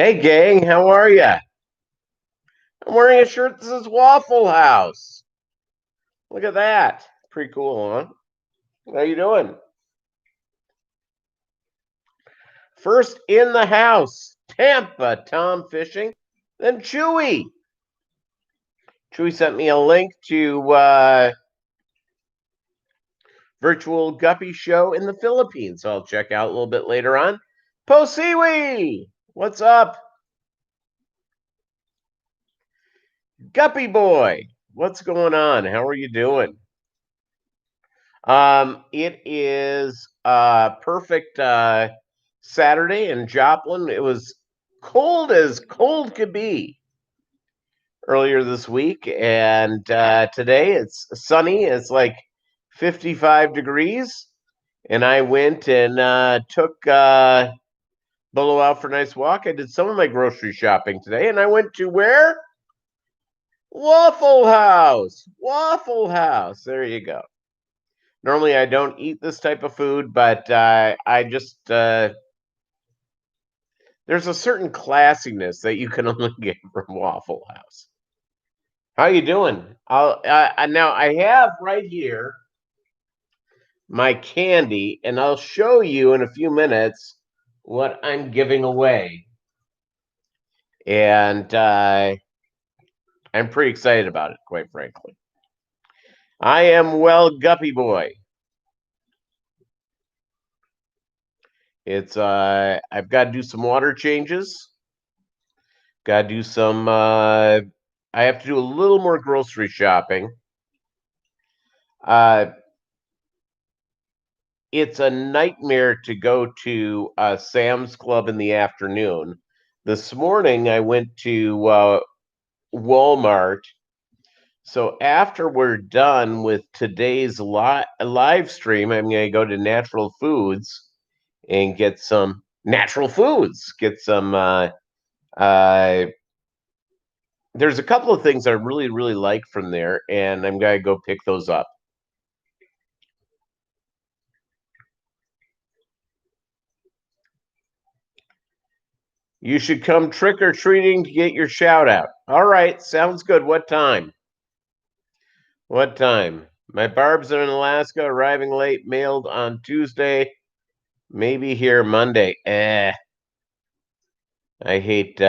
Hey gang, how are ya? I'm wearing a shirt that says Waffle House. Look at that. Pretty cool, huh? How you doing? First in the house, Tampa Tom Fishing, then Chewy. Chewy sent me a link to virtual Guppy show in the Philippines. So I'll check out a little bit later on. Posiwi, what's up? Guppy boy, what's going on? How are you doing? It is perfect Saturday in Joplin. It was cold as cold could be earlier this week, and today it's sunny. It's like 55 degrees, and I went and took Bolo out for a nice walk. I did some of my grocery shopping today, and I went to where? Waffle House. Waffle House. There you go. Normally, I don't eat this type of food, but I just there's a certain classiness that you can only get from Waffle House. How you doing? Now I have right here my candy, and I'll show you in a few minutes what I'm giving away, and I'm pretty excited about it, quite frankly. I am well, Guppy boy. It's I've got to do some water changes. Got to do some. I have to do a little more grocery shopping. Uh, it's a nightmare to go to Sam's Club in the afternoon. This morning I went to Walmart. So after we're done with today's live stream, I'm going to go to Natural Foods and get some natural foods. Get some. Uh, there's a couple of things I really, really like from there, and I'm going to go pick those up. You should come trick or treating to get your shout out. All right, sounds good. What time? What time? My barbs are in Alaska, arriving late, mailed on Tuesday, maybe here Monday. I hate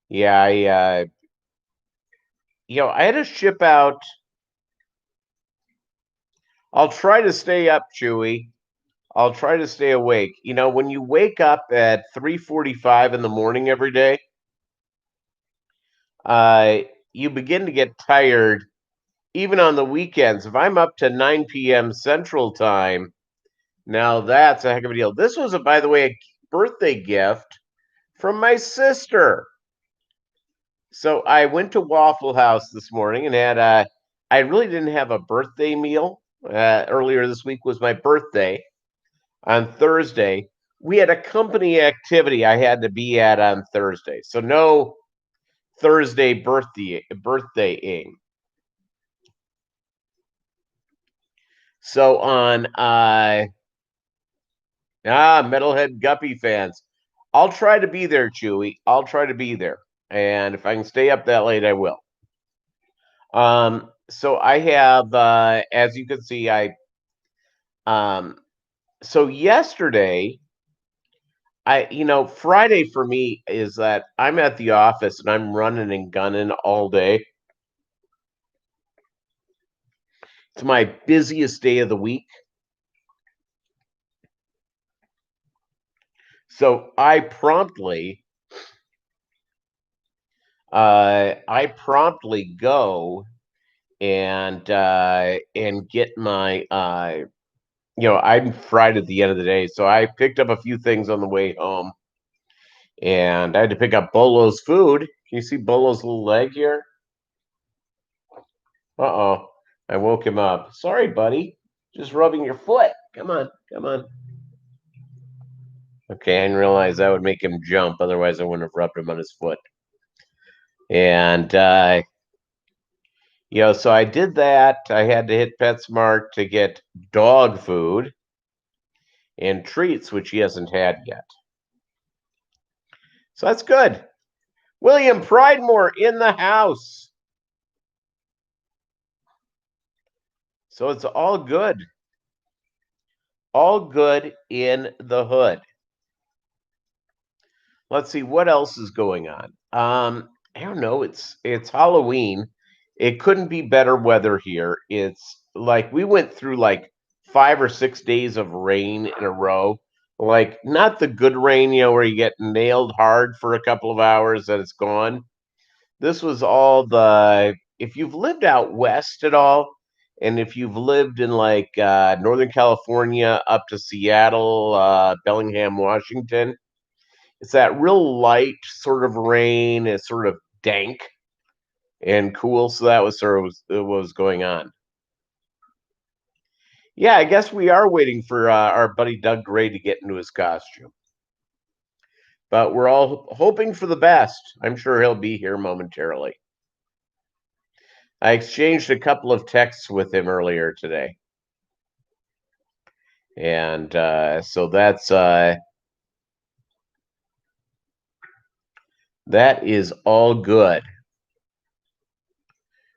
yeah, I had to ship out. I'll try to stay up, Chewy. I'll try to stay awake. When you wake up at 3:45 in the morning every day, uh, you begin to get tired even on the weekends. If I'm up to 9 p.m. Central Time, now that's a heck of a deal. This was, by the way, a birthday gift from my sister. So I went to Waffle House this morning and had I really didn't have a birthday meal. Earlier this week was my birthday on Thursday. We had a company activity I had to be at on Thursday. So no Thursday birthdaying. So on Metalhead Guppy fans, I'll try to be there, Chewy. I'll try to be there. And if I can stay up that late, I will. So I have as you can see, so yesterday Friday for me is that I'm at the office and I'm running and gunning all day. It's my busiest day of the week. So I promptly go and get my I'm fried at the end of the day, so I picked up a few things on the way home, and I had to pick up Bolo's food. Can you see Bolo's little leg here? Uh-oh, I woke him up. Sorry, buddy. Just rubbing your foot. Come on, come on. Okay, I didn't realize that would make him jump. Otherwise, I wouldn't have rubbed him on his foot. And So I did that. I had to hit PetSmart to get dog food and treats, which he hasn't had yet. So that's good. William Pridemore in the house. So it's all good. All good in the hood. Let's see what else is going on. I don't know. It's Halloween. It couldn't be better weather here. It's like we went through like 5 or 6 days of rain in a row. Like not the good rain, where you get nailed hard for a couple of hours and it's gone. This was all the if you've lived out west at all, and if you've lived in like Northern California up to Seattle, Bellingham, Washington, it's that real light sort of rain. It's sort of dank and cool. So that was sort of what was going on. Yeah, I guess we are waiting for our buddy Doug Gray to get into his costume. But we're all hoping for the best. I'm sure he'll be here momentarily. I exchanged a couple of texts with him earlier today. And so that is all good.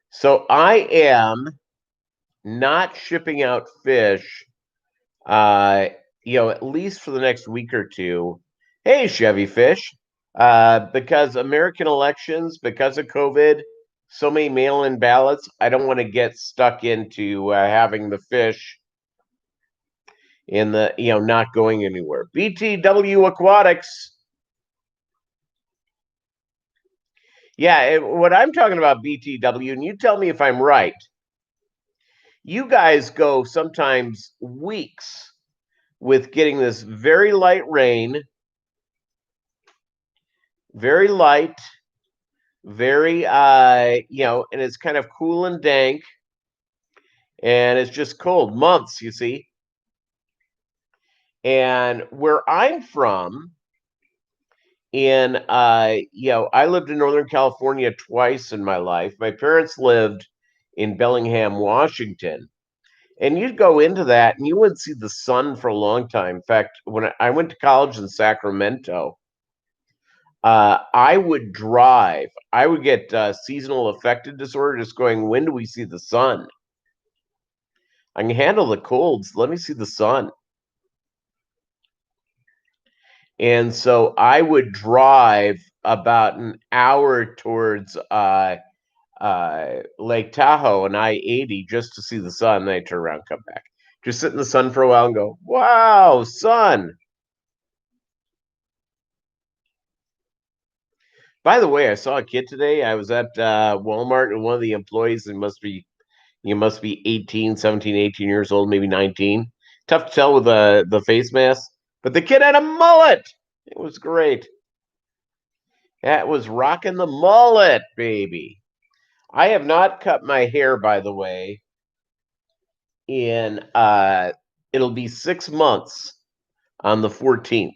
So I am not shipping out fish, at least for the next week or two. Hey, Chevy Fish, because American elections, because of COVID, so many mail-in ballots. I don't want to get stuck into having the fish in the not going anywhere. BTW Aquatics. Yeah, what I'm talking about, BTW, and you tell me if I'm right. You guys go sometimes weeks with getting this very light rain, very light, very and it's kind of cool and dank, and it's just cold months, you see. And where I'm from, I lived in Northern California twice in my life. My parents lived in Bellingham, Washington. And you'd go into that and you wouldn't see the sun for a long time. In fact, when I went to college in Sacramento, I would drive. I would get seasonal affective disorder just going, when do we see the sun? I can handle the colds. Let me see the sun. And so I would drive about an hour towards Lake Tahoe and I-80 just to see the sun. And I turn around, come back. Just sit in the sun for a while and go, wow, sun. By the way, I saw a kid today. I was at Walmart, and one of the employees, must be 18, 17, 18 years old, maybe 19. Tough to tell with the face mask, but the kid had a mullet. It was great. That was rocking the mullet, baby. I have not cut my hair, by the way, in it'll be 6 months on the 14th.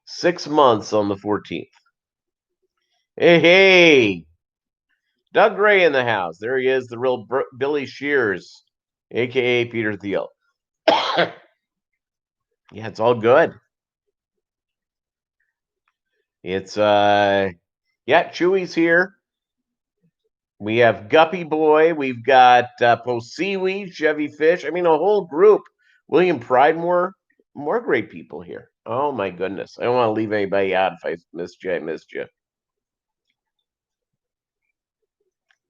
6 months on the 14th. Hey, hey, Doug Gray in the house. There he is, the real Billy Shears, aka Peter Thiel. Yeah, it's all good. It's Chewy's here. We have Guppy Boy. We've got Posiwi, Chevy Fish. I mean, a whole group. William Pridemore. More great people here. Oh my goodness! I don't want to leave anybody out. If I missed you, I missed you.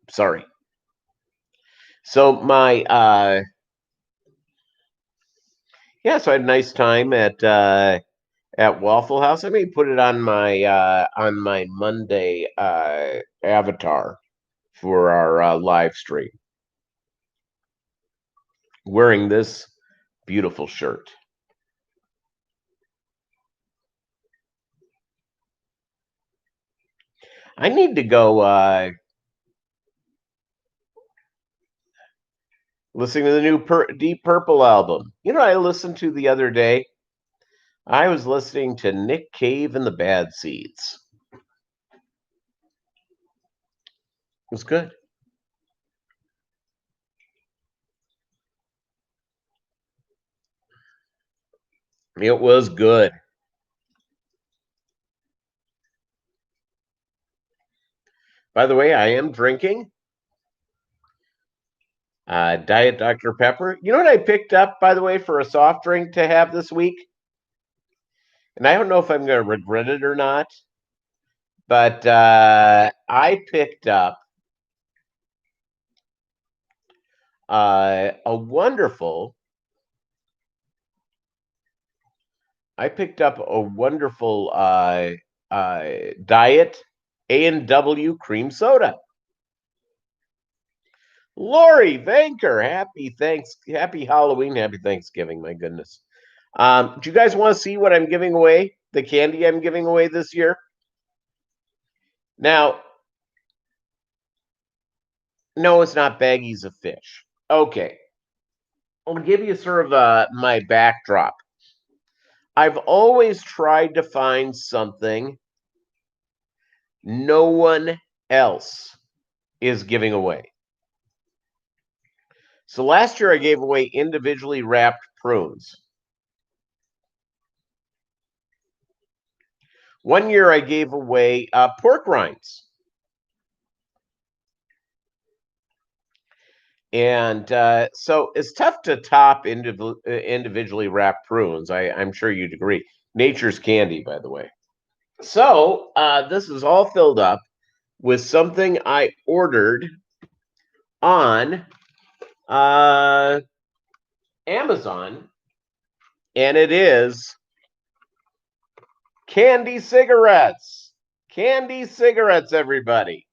Sorry. So my so I had a nice time at Waffle House. I may put it on my Monday avatar for our live stream. Wearing this beautiful shirt. I need to go listening to the new Deep Purple album. You know what I listened to the other day? I was listening to Nick Cave and the Bad Seeds. It was good. It was good. By the way, I am drinking Diet Dr. Pepper. You know what I picked up, by the way, for a soft drink to have this week? And I don't know if I'm going to regret it or not, but I picked up a wonderful. I picked up a wonderful Diet A&W cream soda. Lori Vanker, happy Halloween, happy Thanksgiving. My goodness. Do you guys want to see what I'm giving away? The candy I'm giving away this year? Now, no, it's not baggies of fish. Okay. I'll give you sort of my backdrop. I've always tried to find something no one else is giving away. So last year I gave away individually wrapped prunes. One year I gave away pork rinds. And so it's tough to top individually wrapped prunes. I'm sure you'd agree. Nature's candy, by the way. So this is all filled up with something I ordered on Amazon, and it is candy cigarettes. Candy cigarettes, everybody.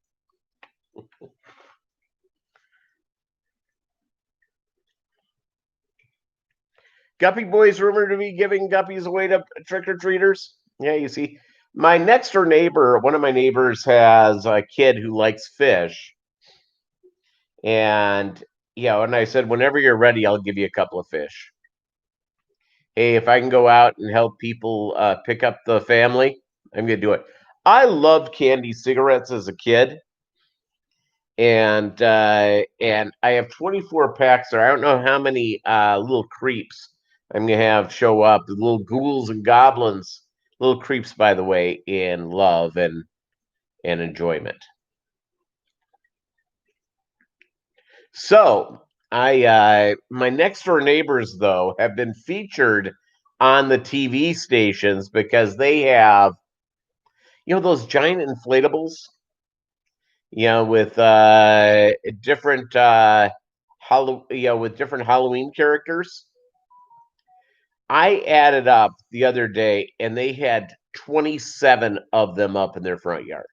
Guppy Boys rumored to be giving guppies away to trick-or-treaters. Yeah, you see. My next door neighbor, one of my neighbors, has a kid who likes fish. And, and I said, whenever you're ready, I'll give you a couple of fish. Hey, if I can go out and help people pick up the family, I'm going to do it. I loved candy cigarettes as a kid. And I have 24 packs there. I don't know how many little creeps I'm going to have show up, the little ghouls and goblins, little creeps, by the way, in love and enjoyment. So my next door neighbors, though, have been featured on the TV stations because they have, those giant inflatables, with different with different Halloween characters. I added up the other day, and they had 27 of them up in their front yard.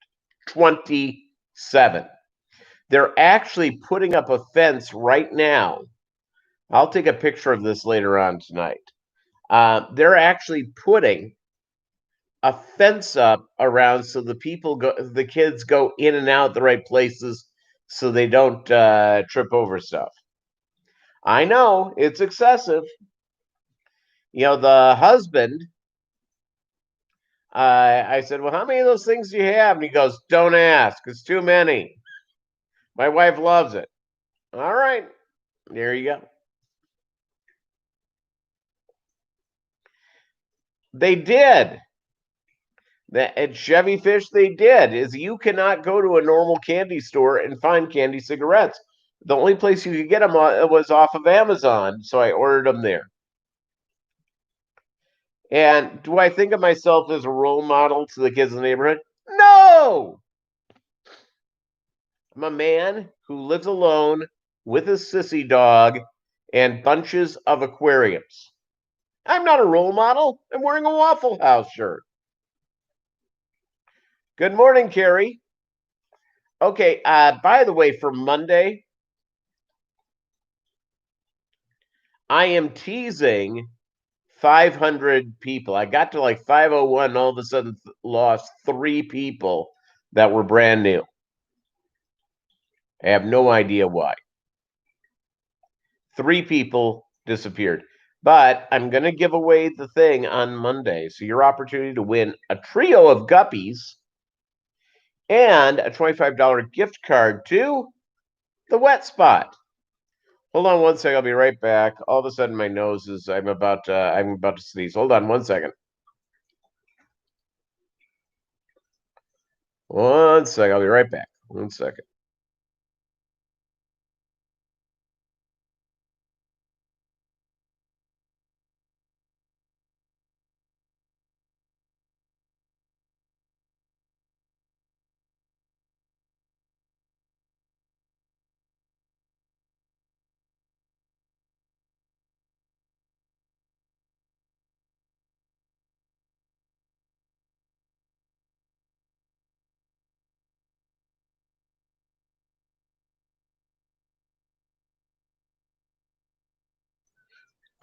27. They're actually putting up a fence right now. I'll take a picture of this later on tonight. They're actually putting a fence up around so the kids go in and out the right places so they don't trip over stuff. I know it's excessive. The husband, I said, well, how many of those things do you have? And he goes, don't ask. It's too many. My wife loves it. All right. There you go. They did. At Chevy Fish, they did. Is you cannot go to a normal candy store and find candy cigarettes. The only place you could get them was off of Amazon, so I ordered them there. And do I think of myself as a role model to the kids in the neighborhood? No! I'm a man who lives alone with a sissy dog and bunches of aquariums. I'm not a role model. I'm wearing a Waffle House shirt. Good morning, Carrie. Okay, by the way, for Monday, I am teasing 500 people. I got to like 501 and all of a sudden lost 3 people that were brand new. I have no idea why. 3 people disappeared. But I'm going to give away the thing on Monday. So your opportunity to win a trio of Guppies and a $25 gift card to the Wet Spot. Hold on one second. I'll be right back. All of a sudden, my nose is. I'm about to sneeze. Hold on one second. One second. I'll be right back. One second.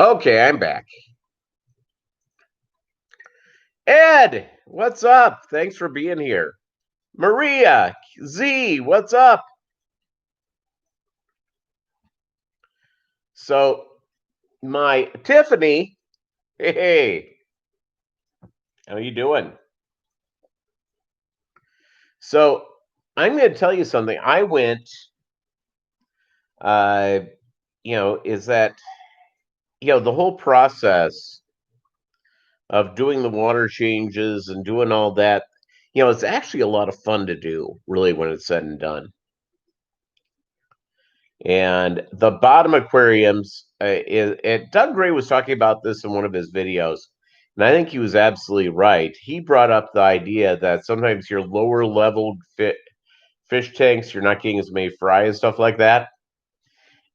Okay, I'm back. Ed, what's up? Thanks for being here. Maria, Z, what's up? So, my Tiffany, hey, how you doing? So, I'm going to tell you something. I went, uh, is that, the whole process of doing the water changes and doing all that, it's actually a lot of fun to do, really, when it's said and done. And the bottom aquariums, Doug Gray was talking about this in one of his videos, and I think he was absolutely right. He brought up the idea that sometimes your lower level fish tanks, you're not getting as many fry and stuff like that.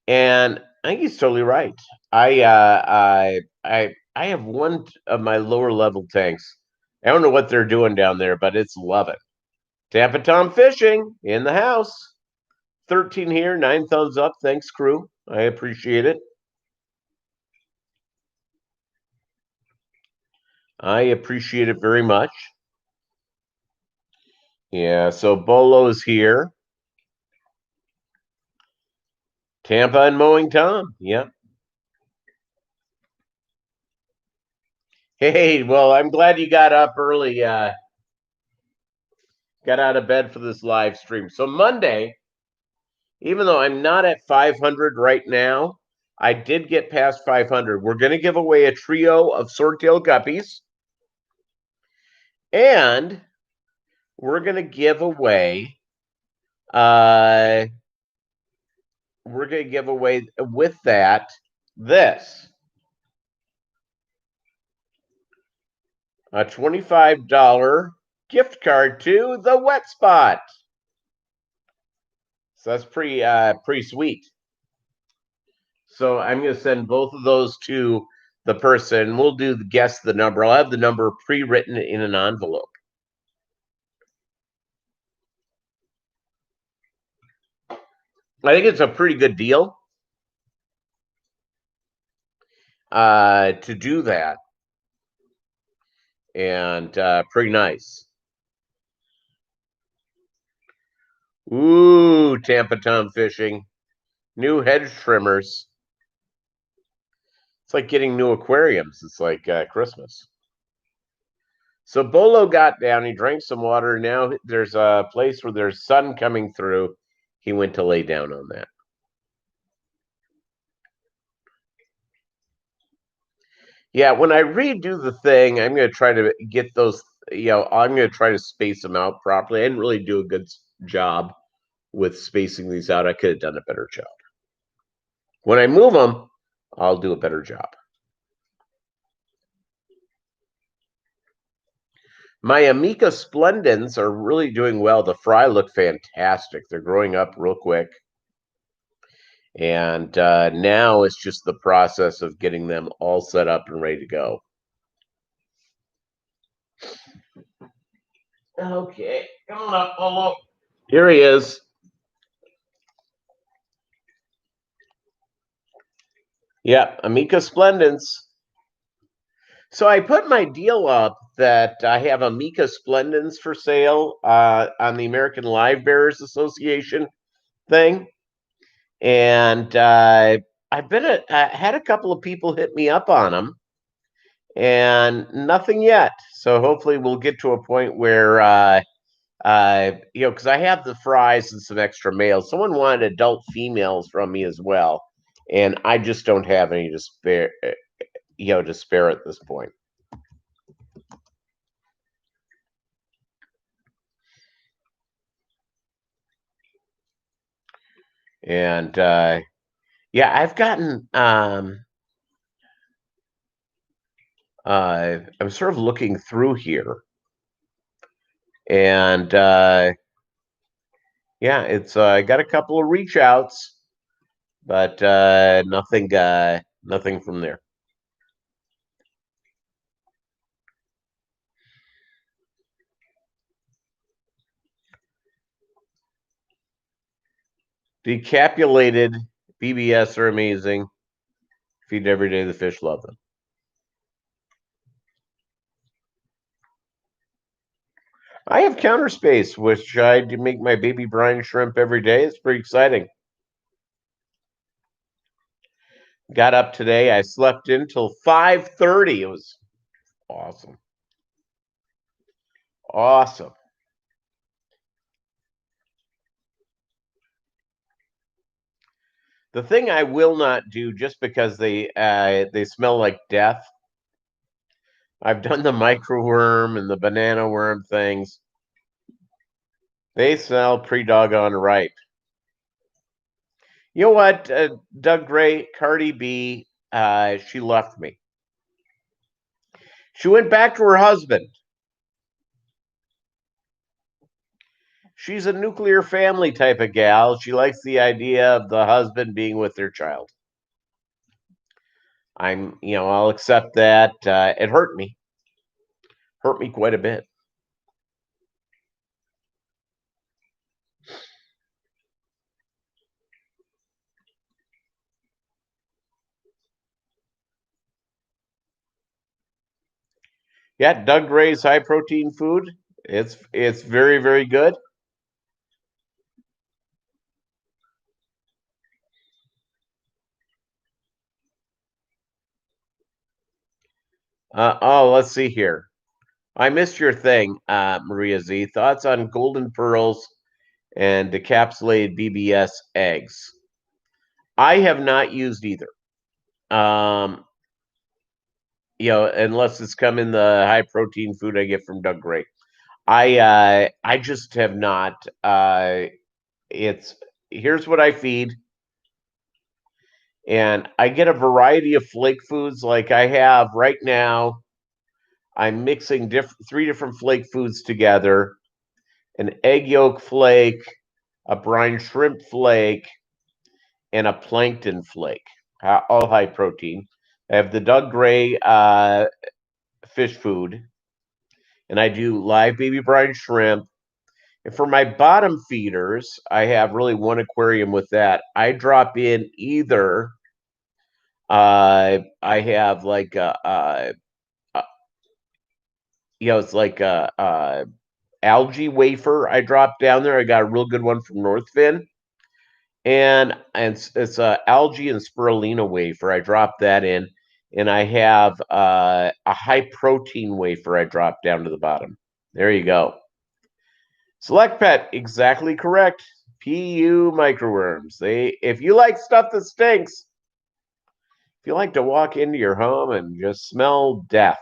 And I think he's totally right. I have one of my lower level tanks. I don't know what they're doing down there, but it's loving. Tampa Tom Fishing in the house. 13 here, 9 thumbs up. Thanks, crew. I appreciate it. I appreciate it very much. Yeah, so Bolo's here. Tampa and Mowing Tom. Yep. Hey, well, I'm glad you got up early. Got out of bed for this live stream. So Monday, even though I'm not at 500 right now, I did get past 500. We're going to give away a trio of swordtail guppies. And we're going to give away with that this. A $25 gift card to the Wet Spot. So that's pretty sweet. So I'm going to send both of those to the person. We'll guess the number. I'll have the number pre-written in an envelope. I think it's a pretty good deal to do that. And pretty nice. Ooh, Tampa Tom Fishing. New hedge trimmers. It's like getting new aquariums. It's like Christmas. So Bolo got down. He drank some water. Now there's a place where there's sun coming through. He went to lay down on that. Yeah, when I redo the thing, I'm going to try to get those, I'm going to try to space them out properly. I didn't really do a good job with spacing these out. I could have done a better job. When I move them, I'll do a better job. My Amica Splendens are really doing well. The fry look fantastic. They're growing up real quick. And now it's just the process of getting them all set up and ready to go. Okay, come on up, Polo. Here he is. Yeah, Amica Splendens. So I put my deal up that I have Amica Splendens for sale on the American Live Bearers Association thing. And I had a couple of people hit me up on them, and nothing yet. So hopefully we'll get to a point where, because I have the fries and some extra males. Someone wanted adult females from me as well, and I just don't have any to spare, to spare at this point. And yeah, I've gotten. I'm sort of looking through here, and yeah, it's I got a couple of reach outs, but nothing from there. Decapulated BBS are amazing. Feed every day. The fish love them. I have counter space, which I do make my baby brine shrimp every day. It's pretty exciting. Got up today. I slept in till 5:30. It was awesome. Awesome. The thing I will not do, just because they smell like death. I've done the microworm and the banana worm things. They smell pretty doggone ripe. You know what? Doug Gray, Cardi B, she left me. She went back to her husband. She's a nuclear family type of gal. She likes the idea of the husband being with their child. I'll accept that. It hurt me quite a bit. Yeah, Doug Gray's high protein food. It's very, very good. Let's see here. I missed your thing, Maria Z. Thoughts on golden pearls and decapsulated BBS eggs? I have not used either. Um, unless it's come in the high protein food I get from Doug Gray. I just have not. It's Here's what I feed, and I get a variety of flake foods. Like I have right now, I'm mixing three different flake foods together: an egg yolk flake, a brine shrimp flake, and a plankton flake. All high protein. I have the Doug Gray fish food, and I do live baby brine shrimp. And for my bottom feeders, I have really one aquarium with that. I drop in either I have like a it's like a algae wafer I drop down there. I got a real good one from Northfin. And it's a algae and spirulina wafer. I drop that in, and I have a high protein wafer I drop down to the bottom. There you go. Select Pet, exactly correct. PU microworms. If you like stuff that stinks, if you like to walk into your home and just smell death,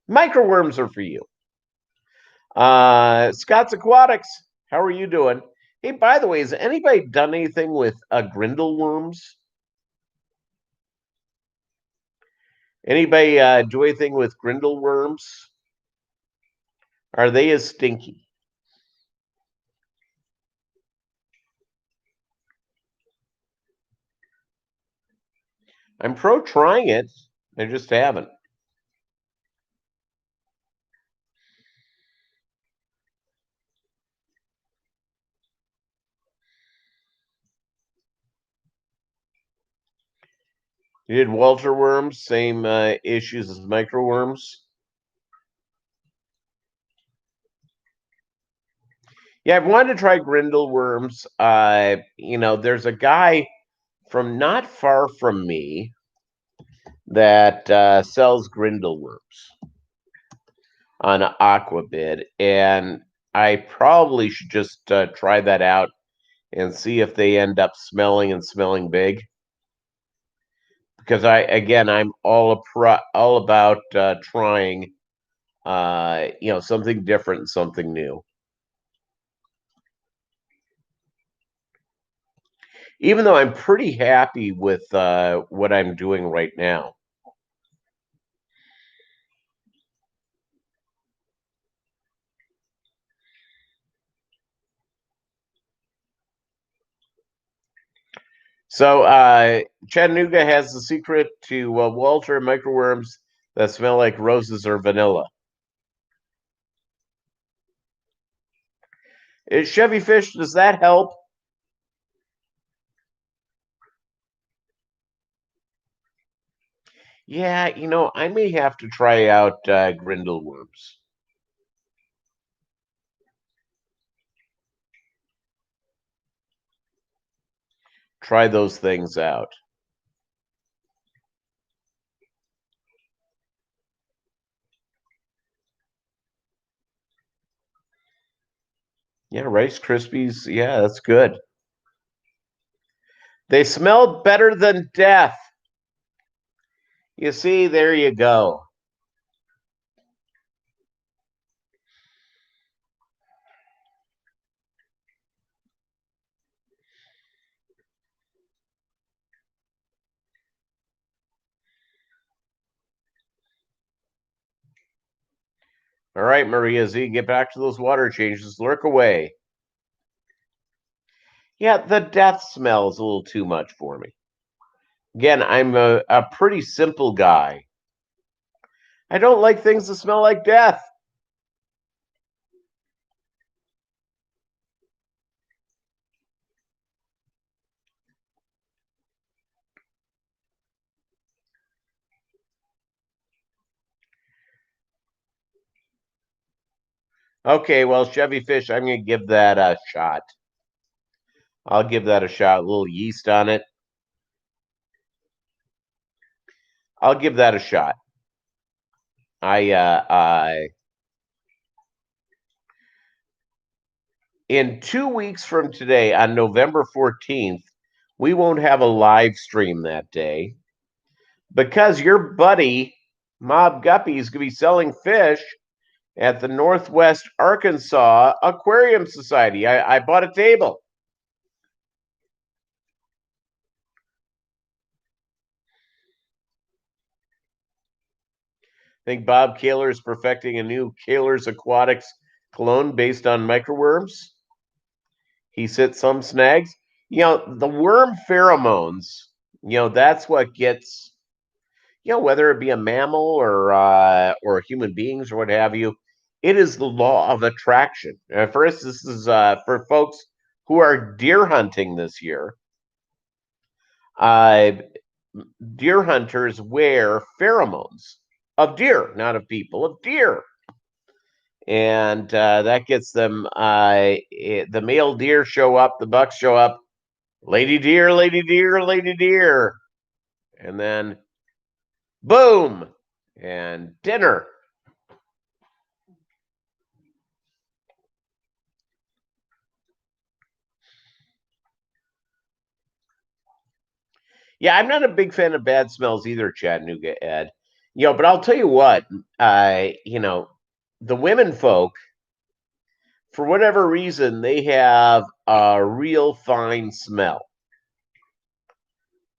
microworms are for you. Scott's Aquatics, how are you doing? Hey, by the way, has anybody done anything with grindle worms? Anybody do anything with grindle worms? Are they as stinky? I'm pro trying it. I just haven't. You did Walter worms, same issues as microworms. Yeah, I've wanted to try grindle worms. There's a guy from not far from me that sells grindle worms on Aquabid, and I probably should just try that out and see if they end up smelling big. because I'm all about trying something different, something new. Even though I'm pretty happy with what I'm doing right now. So Chattanooga has the secret to Walter microworms that smell like roses or vanilla. Is Chevy Fish, does that help? Yeah, I may have to try out Grindle worms. Try those things out. Yeah, Rice Krispies. Yeah, that's good. They smell better than death. You see, there you go. All right, Maria Z, get back to those water changes. Lurk away. Yeah, the death smell is a little too much for me. Again, I'm a pretty simple guy. I don't like things that smell like death. Okay, well, Chevy Fish, I'm going to give that a shot. I'll give that a shot. A little yeast on it. I'll give that a shot. I in 2 weeks from today, on November 14th, we won't have a live stream that day because your buddy Mobb Guppy is going to be selling fish at the Northwest Arkansas Aquarium Society. I bought a table. I think Bob Kaler is perfecting a new Kaler's Aquatics cologne based on microworms. He's hit some snags. The worm pheromones, that's what gets, whether it be a mammal or human beings or what have you, it is the law of attraction. For instance, this is for folks who are deer hunting this year. Uh, Deer hunters wear pheromones of deer, not of people, of deer. And that gets them, the male deer show up, the bucks show up, lady deer, lady deer, lady deer. And then boom, and dinner. Yeah, I'm not a big fan of bad smells either, Chattanooga Ed. But I'll tell you what, the women folk, for whatever reason, they have a real fine smell.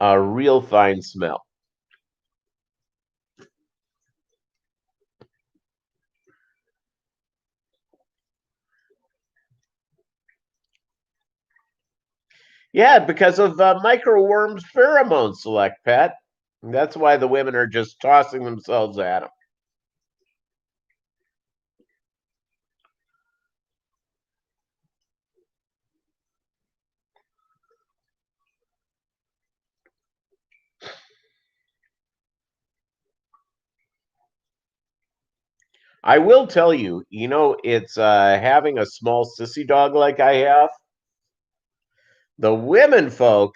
A real fine smell. Yeah, because of microworms pheromone select, Pat. That's why the women are just tossing themselves at them. I will tell you, it's having a small sissy dog like I have. The women folk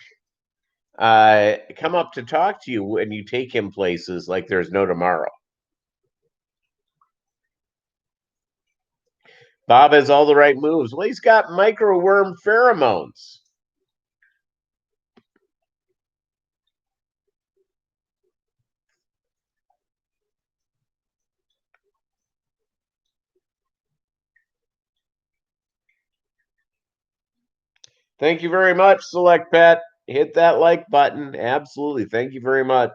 come up to talk to you when you take him places like there's no tomorrow. Bob has all the right moves. Well, he's got microworm pheromones. Thank you very much, Select Pet. Hit that like button. Absolutely. Thank you very much.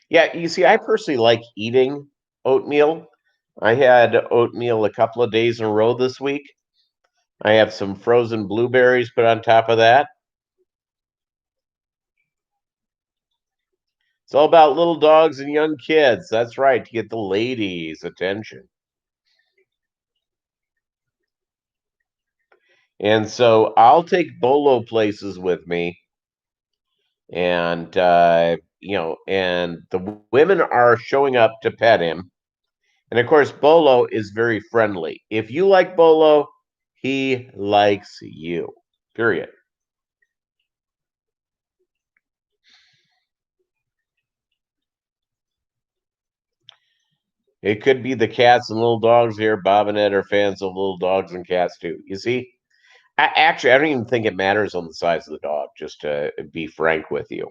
Yeah, you see, I personally like eating oatmeal. I had oatmeal a couple of days in a row this week. I have some frozen blueberries put on top of that. It's all about little dogs and young kids. That's right, to get the ladies' attention. And so I'll take Bolo places with me, and and the women are showing up to pet him. And of course, Bolo is very friendly. If you like Bolo, he likes you. Period. It could be the cats and little dogs here. Bob and Ed are fans of little dogs and cats too. You see, actually, I don't even think it matters on the size of the dog. Just to be frank with you,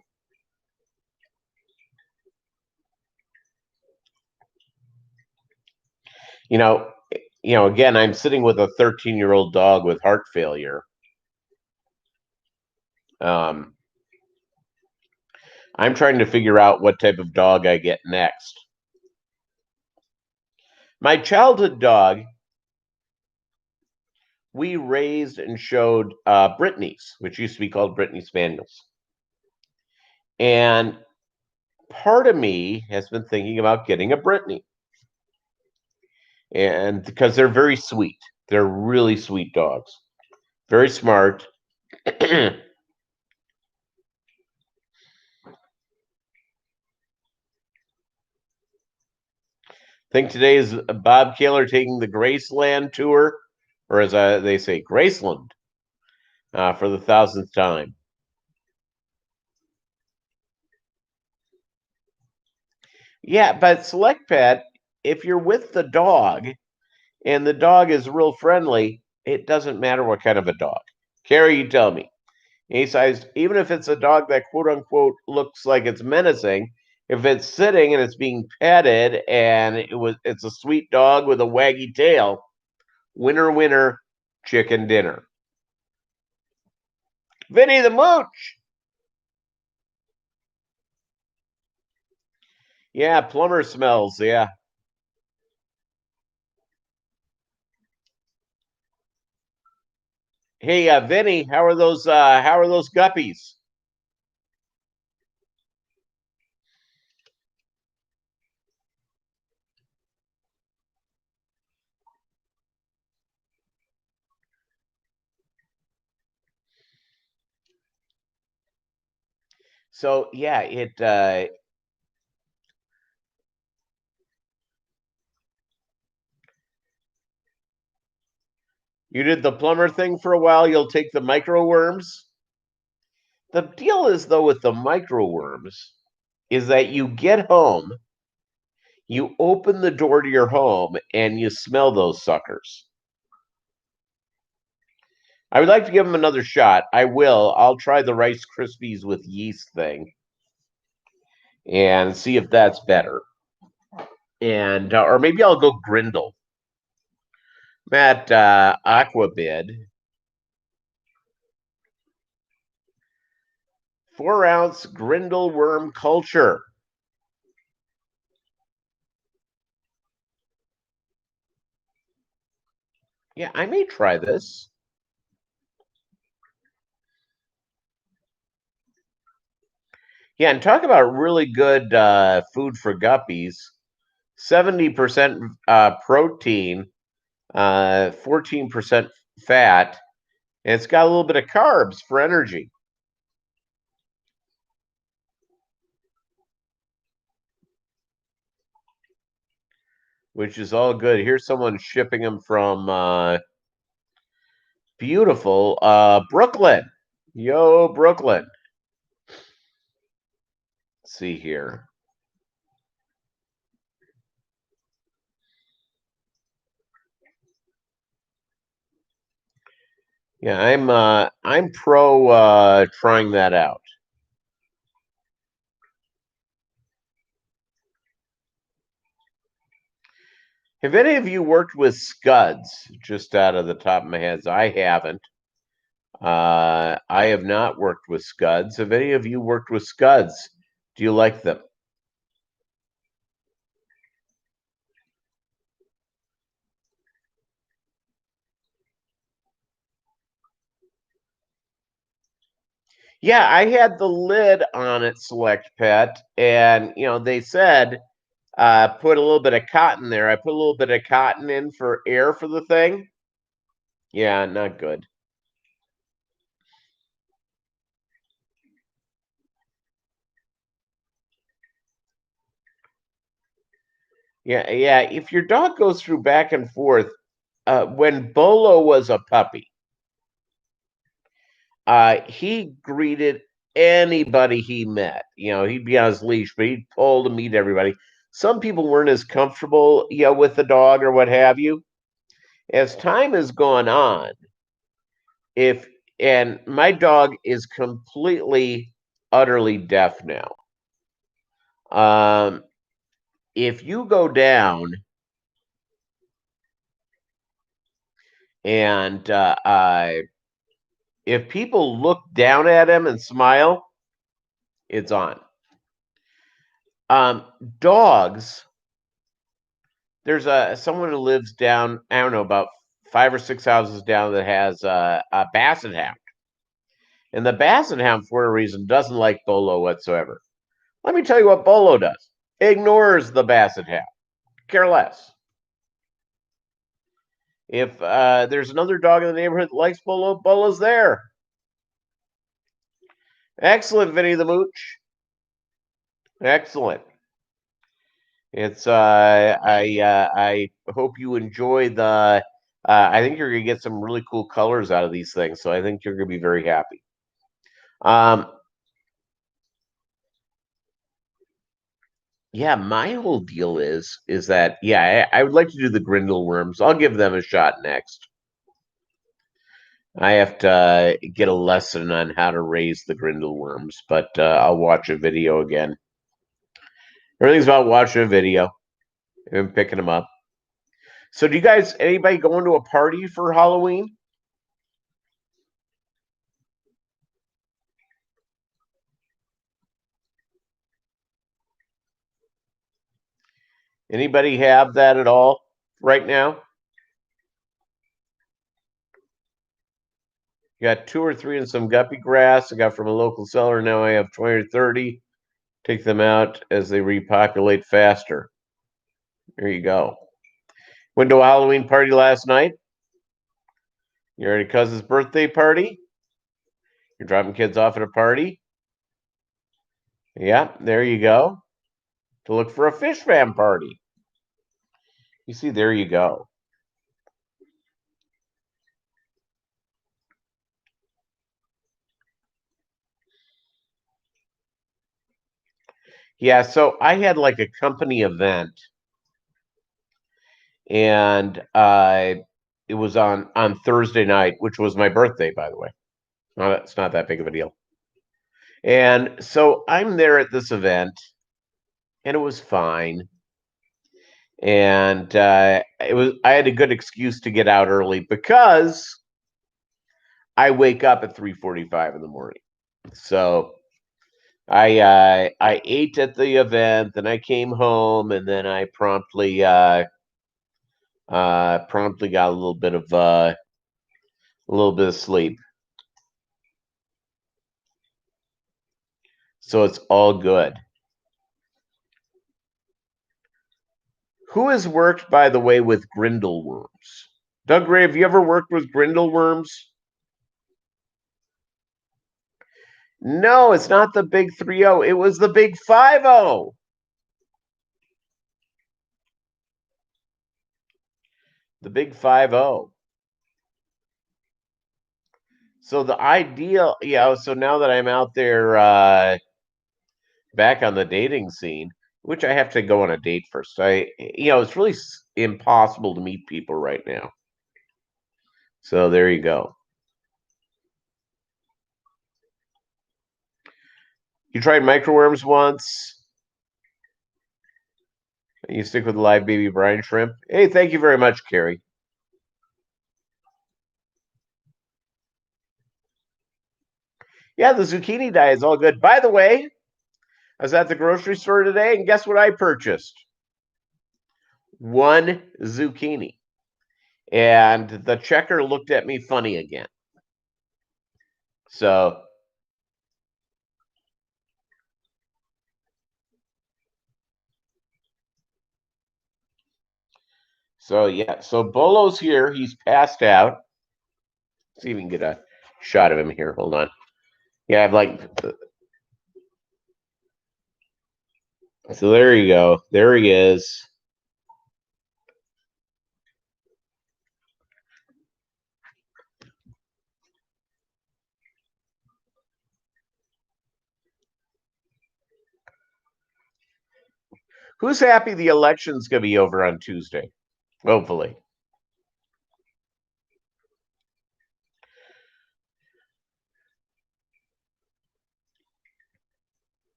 you know, again, I'm sitting with a 13-year-old dog with heart failure. Um, I'm trying to figure out what type of dog I get next. My childhood dog, we raised and showed Brittany's, which used to be called Brittany Spaniels. And part of me has been thinking about getting a Brittany. And because they're very sweet, they're really sweet dogs, very smart. I think today is Bob Kaler taking the Graceland tour, or as they say, Graceland, for the thousandth time. Yeah, but Select Pet, if you're with the dog and the dog is real friendly, it doesn't matter what kind of a dog. Carrie, you tell me. He says, even if it's a dog that quote unquote looks like it's menacing, if it's sitting and it's being petted and it's a sweet dog with a waggy tail, winner winner, chicken dinner. Vinny the Mooch. Yeah, plumber smells. Yeah. Hey, Vinny, how are those? How are those guppies? So yeah, it. You did the plumber thing for a while. You'll take the micro worms. The deal is though with the micro worms is that you get home, you open the door to your home, and you smell those suckers. I would like to give them another shot. I will. I'll try the Rice Krispies with yeast thing and see if that's better. And or maybe I'll go Grindle. That Aquabid, 4-ounce Grindle worm culture. Yeah, I may try this. Yeah, and talk about really good food for guppies. 70% protein, 14% fat, and it's got a little bit of carbs for energy, which is all good. Here's someone shipping them from beautiful Brooklyn. Yo, Brooklyn. Let's see here. Yeah, I'm pro trying that out. Have any of you worked with scuds? Just out of the top of my head, I haven't. I have not worked with scuds. Have any of you worked with scuds? Do you like them? Yeah, I had the lid on it, Select Pet, and they said put a little bit of cotton there. I put a little bit of cotton in for air for the thing. Yeah, not good. Yeah, yeah. If your dog goes through back and forth, when Bolo was a puppy, he greeted anybody he met. He'd be on his leash, but he'd pull to meet everybody. Some people weren't as comfortable, with the dog or what have you. As time has gone on, if and my dog is completely, utterly deaf now. Um, if you go down and if people look down at him and smile, it's on. Um, Dogs. There's someone who lives down. I don't know, about 5 or 6 houses down that has a basset hound, and the basset hound, for a reason, doesn't like Bolo whatsoever. Let me tell you what Bolo does: ignores the basset hound, care less. If there's another dog in the neighborhood that likes Bolo, Bolo's there. Excellent, Vinny the Mooch. Excellent. It's I hope you enjoy the. I think you're gonna get some really cool colors out of these things, so I think you're gonna be very happy. Um, yeah, my whole deal is that I would like to do the Grindle worms. I'll give them a shot next. I have to get a lesson on how to raise the Grindle worms, but I'll watch a video again. Everything's about watching a video and picking them up. So, do you guys, anybody going to a party for Halloween? Anybody have that at all right now? Got 2 or 3 and some guppy grass I got from a local seller. Now I have 20 or 30. Take them out as they repopulate faster. There you go. Went to a Halloween party last night. You're at a cousin's birthday party. You're dropping kids off at a party. Yeah, there you go. To look for a fish fam party. You see, there you go. Yeah, so I had like a company event, and it was on Thursday night, which was my birthday, by the way. No, it's not that big of a deal. And so I'm there at this event, and it was fine. And I had a good excuse to get out early because I wake up at 3:45 in the morning. So I ate at the event, then I came home, and then I promptly got a little bit of sleep. So it's all good. Who has worked, by the way, with grindle worms? Doug Ray, have you ever worked with grindle worms? No, it's not the big 3-0. It was the big 5-0. The big 5-0. So the ideal, so now that I'm out there back on the dating scene, which I have to go on a date first. It's really impossible to meet people right now. So there you go. You tried microworms once. You stick with the live baby brine shrimp. Hey, thank you very much, Carrie. Yeah, the zucchini dye is all good. By the way, I was at the grocery store today, and guess what I purchased? One zucchini. And the checker looked at me funny again. So yeah, so Bolo's here. He's passed out. Let's see if we can get a shot of him here. Hold on. Yeah, I've like. So there you go. There he is. Who's happy the election's going to be over on Tuesday? Hopefully.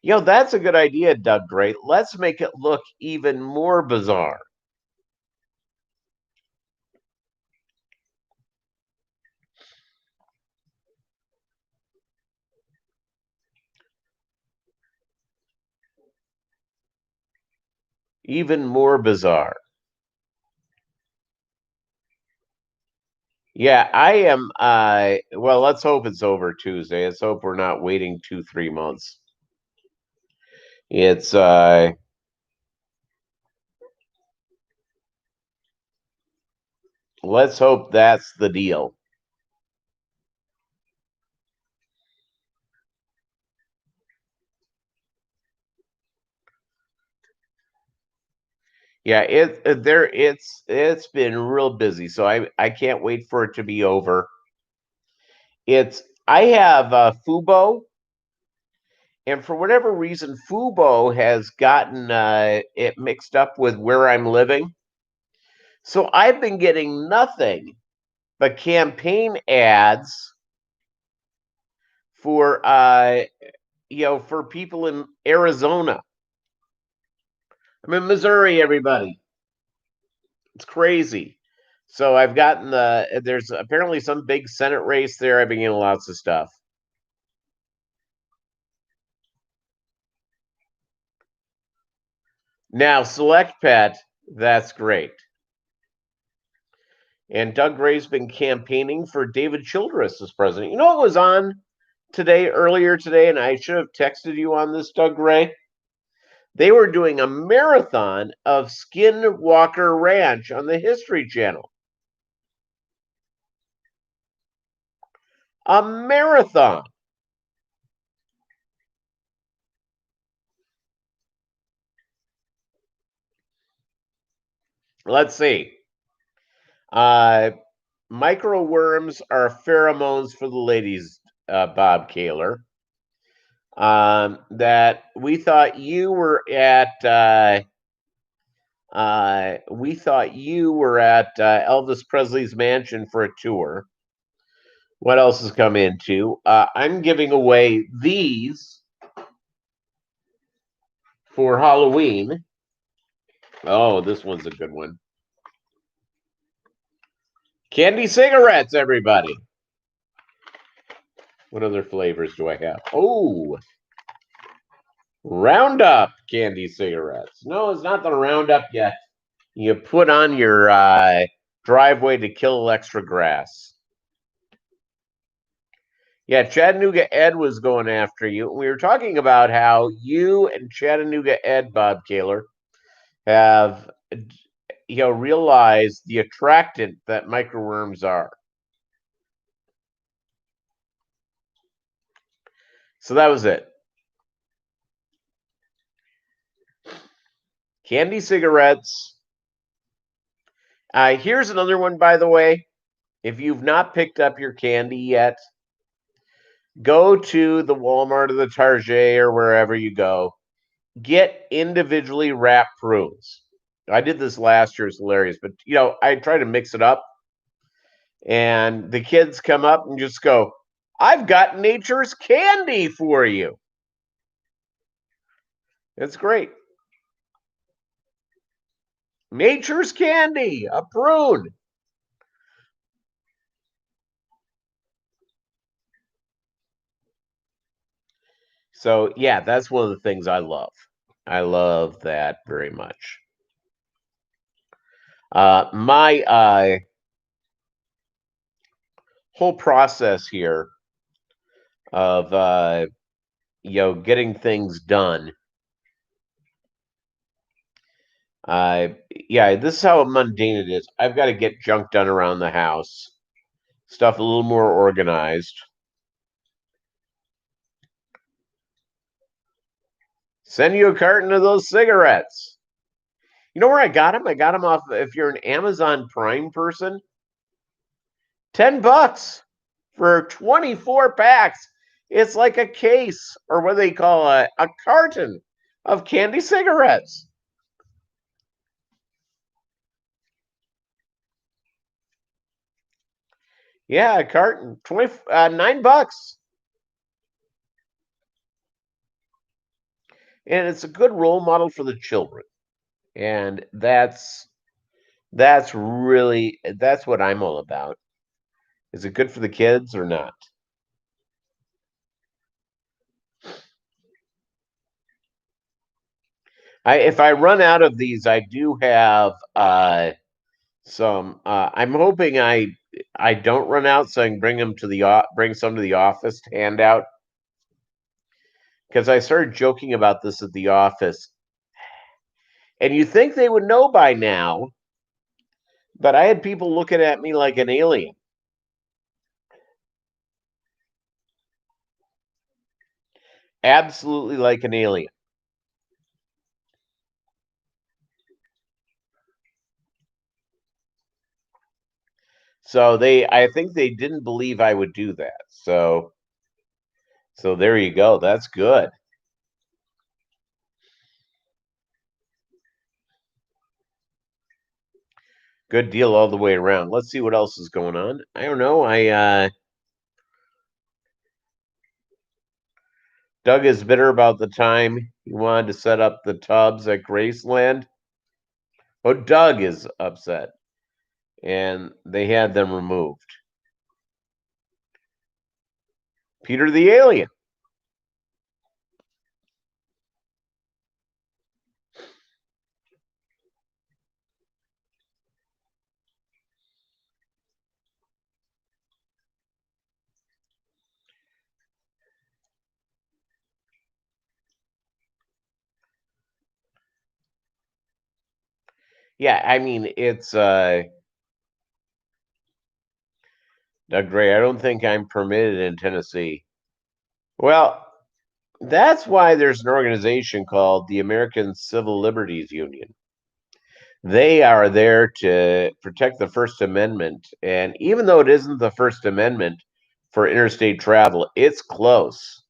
That's a good idea, Doug Gray. Let's make it look even more bizarre. Even more bizarre. Yeah, I am. Well, let's hope it's over Tuesday. Let's hope we're not waiting 2-3 months. It's let's hope that's the deal. Yeah, it's been real busy, so I can't wait for it to be over. I have Fubo, and for whatever reason, Fubo has gotten it mixed up with where I'm living. So I've been getting nothing but campaign ads for for people in Arizona. I'm in Missouri, everybody. It's crazy. So I've gotten there's apparently some big Senate race there. I've been getting lots of stuff. Now, Select Pet, that's great. And Doug Gray's been campaigning for David Childress as president. You know what was on earlier today, and I should have texted you on this, Doug Gray? They were doing a marathon of Skinwalker Ranch on the History Channel. A marathon. Let's see. Microworms are pheromones for the ladies, Bob Kaler. That we thought you were at. We thought you were at Elvis Presley's mansion for a tour. What else has come into? I'm giving away these for Halloween. Oh, this one's a good one. Candy cigarettes, everybody. What other flavors do I have? Oh, Roundup candy cigarettes. No, it's not the Roundup yet. You put on your driveway to kill extra grass. Yeah, Chattanooga Ed was going after you. We were talking about how you and Chattanooga Ed, Bob Kaler, have realized the attractant that microworms are. So that was it. Candy cigarettes. Here's another one, by the way. If you've not picked up your candy yet, go to the Walmart or the Target or wherever you go. Get individually wrapped prunes. I did this last year. It's hilarious. But, I try to mix it up. And the kids come up and just go, I've got nature's candy for you. It's great. Nature's candy, a prune. So yeah, that's one of the things I love. I love that very much. My whole process here of getting things done. Uh, yeah, this is how mundane it is. I've got to get junk done around the house, stuff a little more organized. Send you a carton of those cigarettes. You know where I got them? I got them off. If you're an Amazon Prime person, $10 for 24 packs. It's like a case, or what they call a carton of candy cigarettes. Yeah, a carton, $9, and it's a good role model for the children. And that's really that's what I'm all about. Is it good for the kids or not? If I run out of these, I do have some. I'm hoping I don't run out, so I can bring them to bring some to the office to hand out. Because I started joking about this at the office, and you think they would know by now, but I had people looking at me like an alien, absolutely like an alien. So I think they didn't believe I would do that. So there you go. That's good. Good deal all the way around. Let's see what else is going on. I don't know. Doug is bitter about the time he wanted to set up the tubs at Graceland. Oh, Doug is upset, and they had them removed. Peter the alien. Yeah, I mean it's Doug Gray. I don't think I'm permitted in Tennessee. Well, that's why there's an organization called the American Civil Liberties Union. They are there to protect the First Amendment. And even though it isn't the First Amendment for interstate travel, it's close.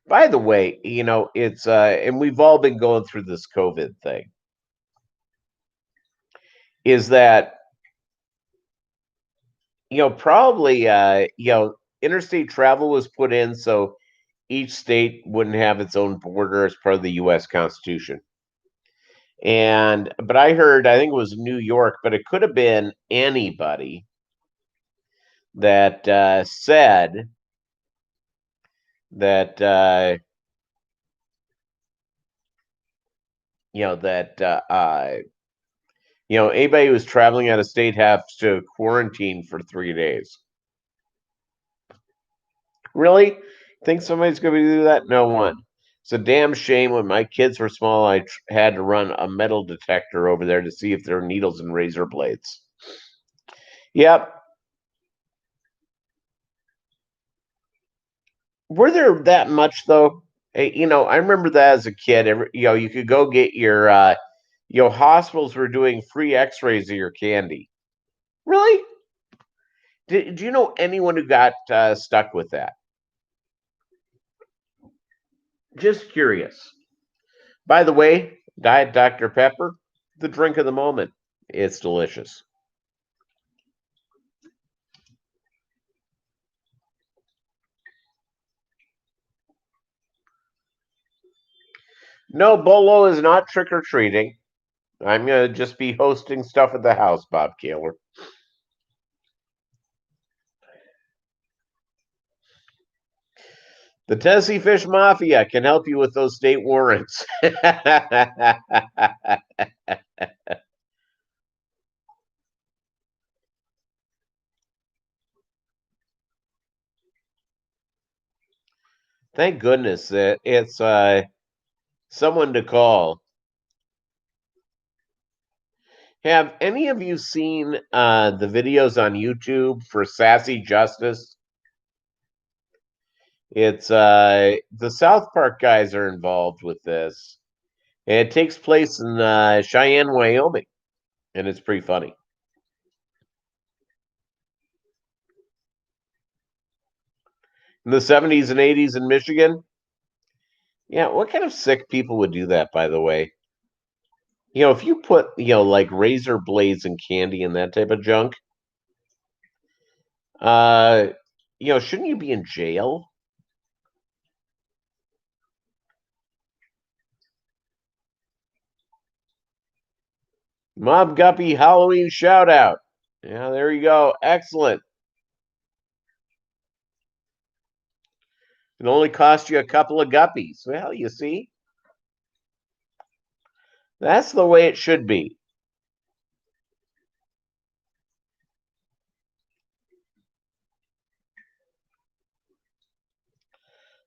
By the way, it's and we've all been going through this COVID thing. Is that probably interstate travel was put in so each state wouldn't have its own border as part of the US Constitution. And but I think it was New York, but it could have been anybody that said that that anybody who's traveling out of state has to quarantine for 3 days. Really? Think somebody's going to do that? No one. It's a damn shame. When my kids were small, I had to run a metal detector over there to see if there are needles and razor blades. Yep. Were there that much though? I remember that as a kid. You could go get your, hospitals were doing free X-rays of your candy. Really? Do you know anyone who got stuck with that? Just curious. By the way, Diet Dr. Pepper, the drink of the moment. It's delicious. No, Bolo is not trick or treating. I'm gonna just be hosting stuff at the house, Bob Kaler. The Tennessee Fish Mafia can help you with those state warrants. Thank goodness that it's someone to call. Have any of you seen the videos on YouTube for Sassy Justice? It's the South Park guys are involved with this. And it takes place in Cheyenne, Wyoming, and it's pretty funny. In the 70s and 80s in Michigan, yeah, what kind of sick people would do that, by the way? If you put, like razor blades and candy and that type of junk, uh, shouldn't you be in jail? Mob Guppy Halloween shout out. Yeah, there you go. Excellent. It only cost you a couple of guppies. Well, you see, that's the way it should be.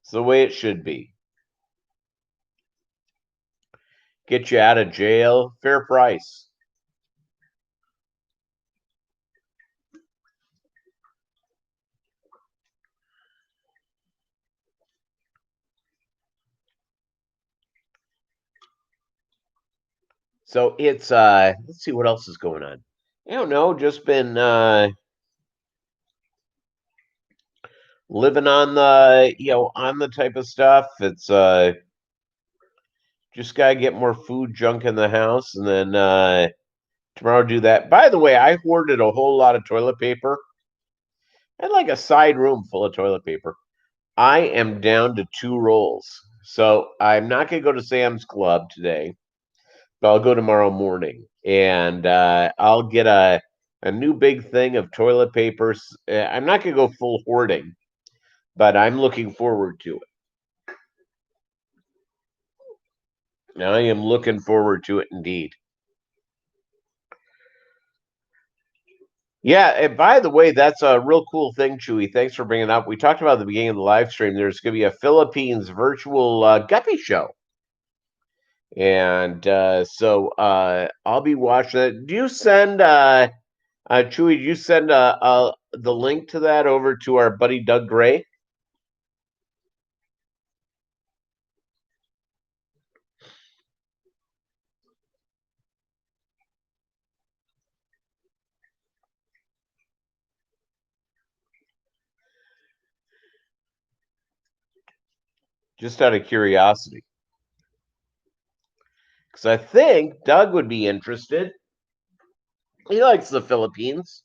It's the way it should be. Get you out of jail, fair price. So it's let's see what else is going on. I don't know, just been living on the on the type of stuff. It's just gotta get more food junk in the house and then tomorrow do that. By the way, I hoarded a whole lot of toilet paper. I had like a side room full of toilet paper. I am down to 2 rolls. So I'm not gonna go to Sam's Club today, but I'll go tomorrow morning and I'll get a new big thing of toilet papers. I'm not gonna go full hoarding, but I'm looking forward to it. I am looking forward to it indeed. Yeah, and by the way, that's a real cool thing, Chewy. Thanks for bringing it up. We talked about at the beginning of the live stream. There's going to be a Philippines virtual Guppy show, and so I'll be watching it. Do you send Chewy? Do you send the link to that over to our buddy Doug Gray? Just out of curiosity, because I think Doug would be interested. He likes the Philippines.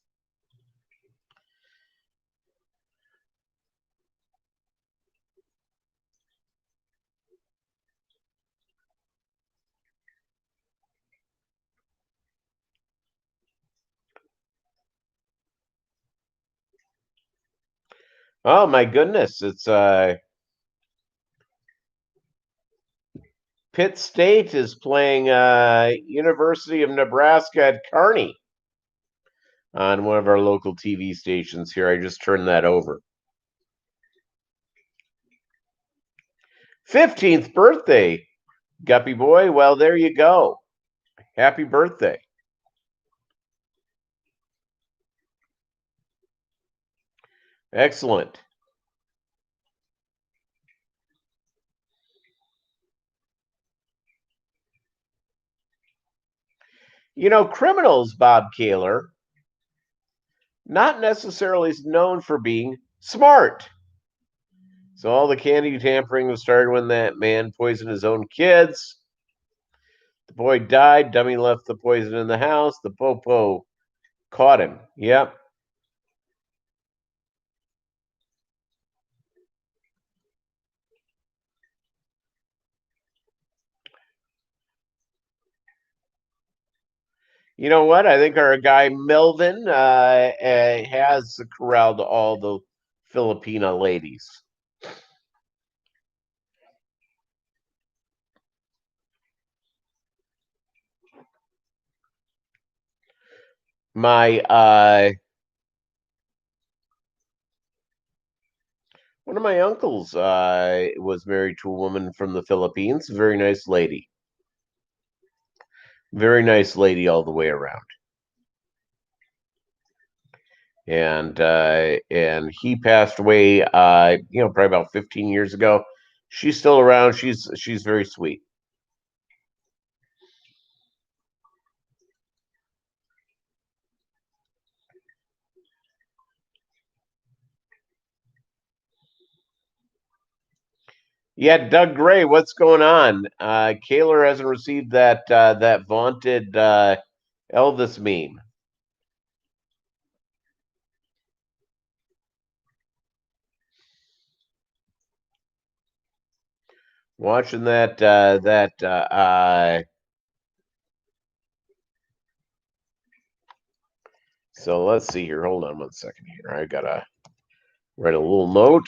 Oh my goodness, it's Pitt State is playing University of Nebraska at Kearney on one of our local TV stations here. I just turned that over. 15th birthday, Guppy boy. Well, there you go. Happy birthday. Excellent. Criminals, Bob Kaler, not necessarily known for being smart. So all the candy tampering was started when that man poisoned his own kids. The boy died. Dummy left the poison in the house. The popo caught him. Yep. You know what? I think our guy Melvin has corralled all the Filipina ladies. My one of my uncles was married to a woman from the Philippines. Very nice lady. Very nice lady all the way around. And he passed away probably about 15 years ago. She's still around. She's very sweet. Yeah, Doug Gray, what's going on? Kaler hasn't received that vaunted Elvis meme. Watching that. So let's see here. Hold on one second here. I gotta write a little note.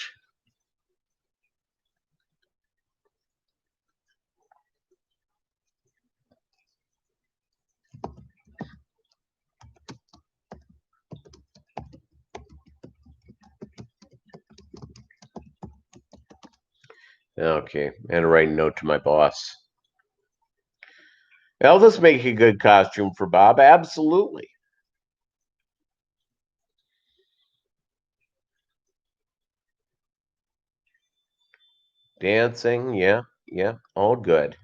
Okay, and write a note to my boss. Elvis make a good costume for Bob. Absolutely. Dancing, yeah, yeah, all good.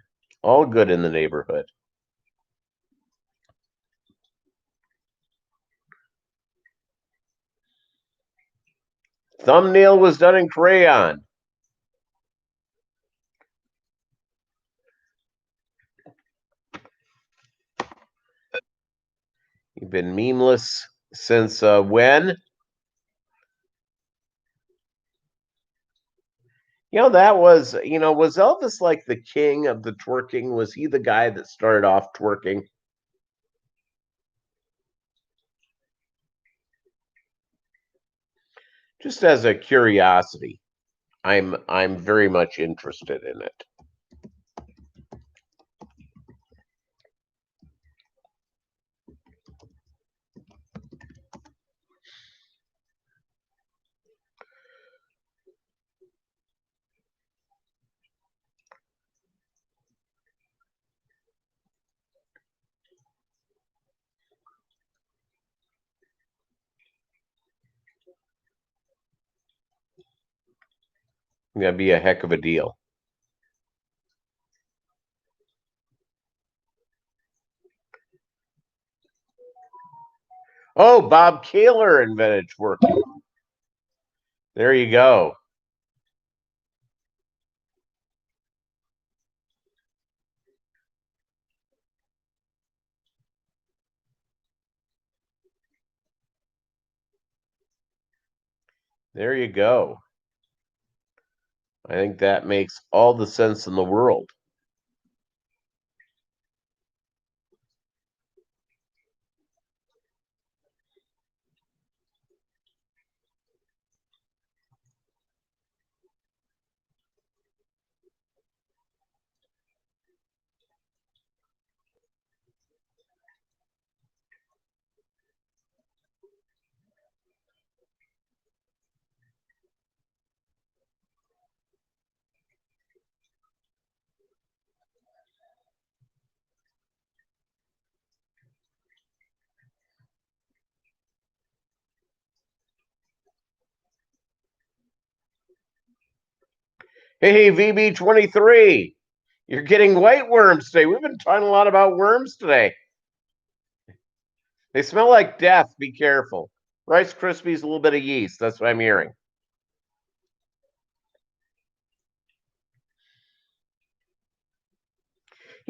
All good in the neighborhood. Thumbnail was done in crayon. You've been memeless since when? Was Elvis like the king of the twerking? Was he the guy that started off twerking? Just as a curiosity, I'm very much interested in it. That'd be a heck of a deal. Oh, Bob Kaler invented twerking. There you go. There you go. I think that makes all the sense in the world. Hey, VB23, you're getting white worms today. We've been talking a lot about worms today. They smell like death. Be careful. Rice Krispies, a little bit of yeast. That's what I'm hearing.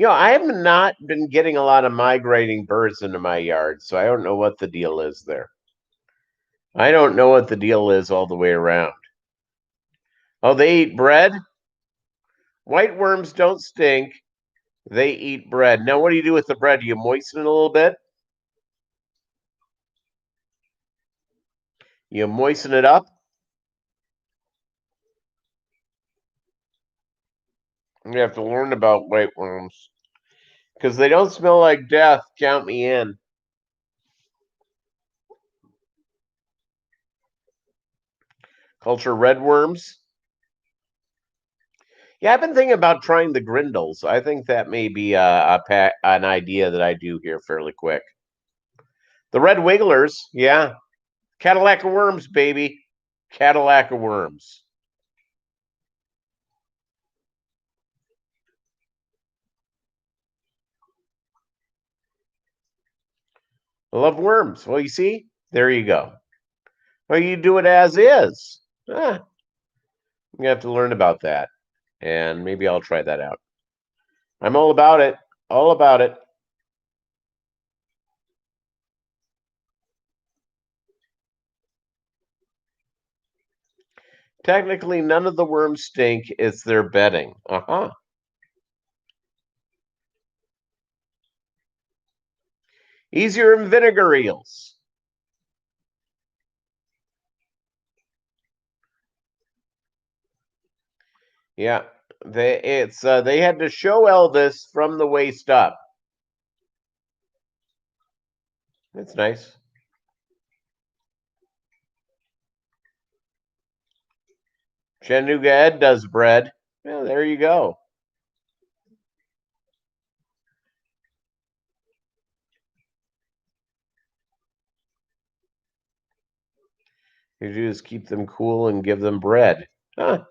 I have not been getting a lot of migrating birds into my yard, so I don't know what the deal is there. I don't know what the deal is all the way around. Oh, they eat bread? White worms don't stink. They eat bread. Now, what do you do with the bread? Do you moisten it a little bit? You moisten it up. You have to learn about white worms because they don't smell like death. Count me in. Culture red worms. Yeah, I've been thinking about trying the grindles. I think that may be an idea that I do here fairly quick. The red wigglers, yeah. Cadillac of worms, baby. Cadillac of worms. I love worms. Well, you see, there you go. Well, you do it as is. I'm gonna have to learn about that, and maybe I'll try that out. I'm all about it. All about it. Technically, none of the worms stink. It's their bedding. Easier than vinegar eels. Yeah, they had to show Elvis from the waist up. It's nice. Chattanooga Ed does bread. Yeah, there you go. You do is keep them cool and give them bread. Huh.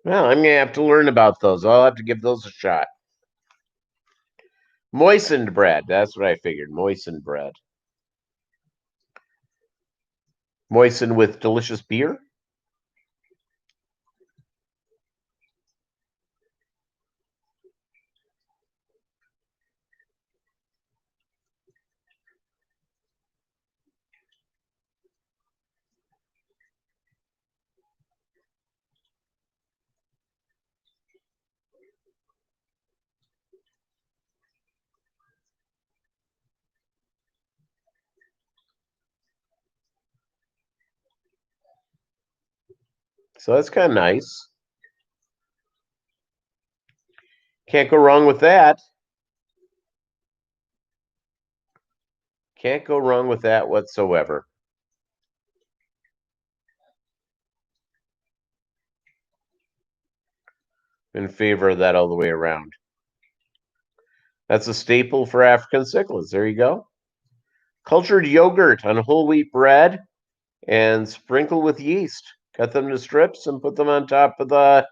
Well, I'm gonna have to learn about those. I'll have to give those a shot. Moistened bread. That's what I figured. Moistened bread. Moistened with delicious beer. So that's kind of nice. Can't go wrong with that. Can't go wrong with that whatsoever. In favor of that all the way around. That's a staple for African cichlids. There you go. Cultured yogurt on whole wheat bread and sprinkle with yeast. Cut them to strips and put them on top of the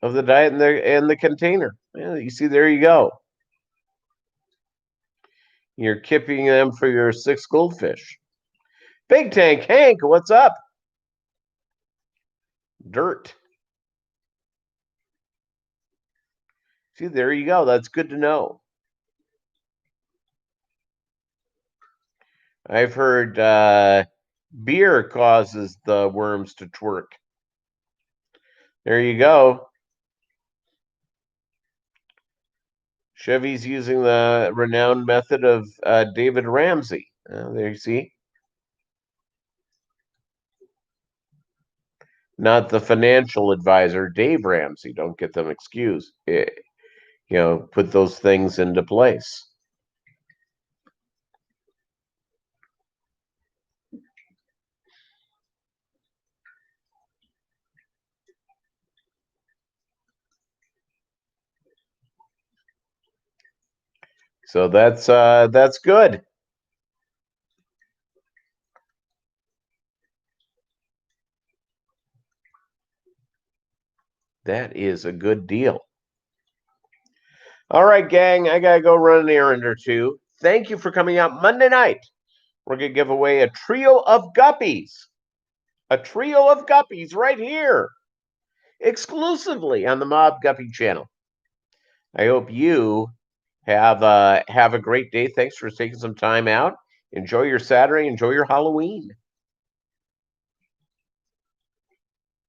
diet in the container. Yeah, you see, there you go. You're kipping them for your 6 goldfish. Big Tank Hank, what's up? Dirt. See, there you go. That's good to know. I've heard beer causes the worms to twerk. There you go. Chevy's using the renowned method of David Ramsey. There you see. Not the financial advisor, Dave Ramsey. Don't get them excused. Put those things into place. So that's good. That is a good deal. All right, gang, I gotta go run an errand or two. Thank you for coming out Monday night. We're gonna give away a trio of guppies. A trio of guppies right here, exclusively on the Mobb Guppy channel. I hope you have a great day. Thanks for taking some time out. Enjoy your Saturday. Enjoy your Halloween.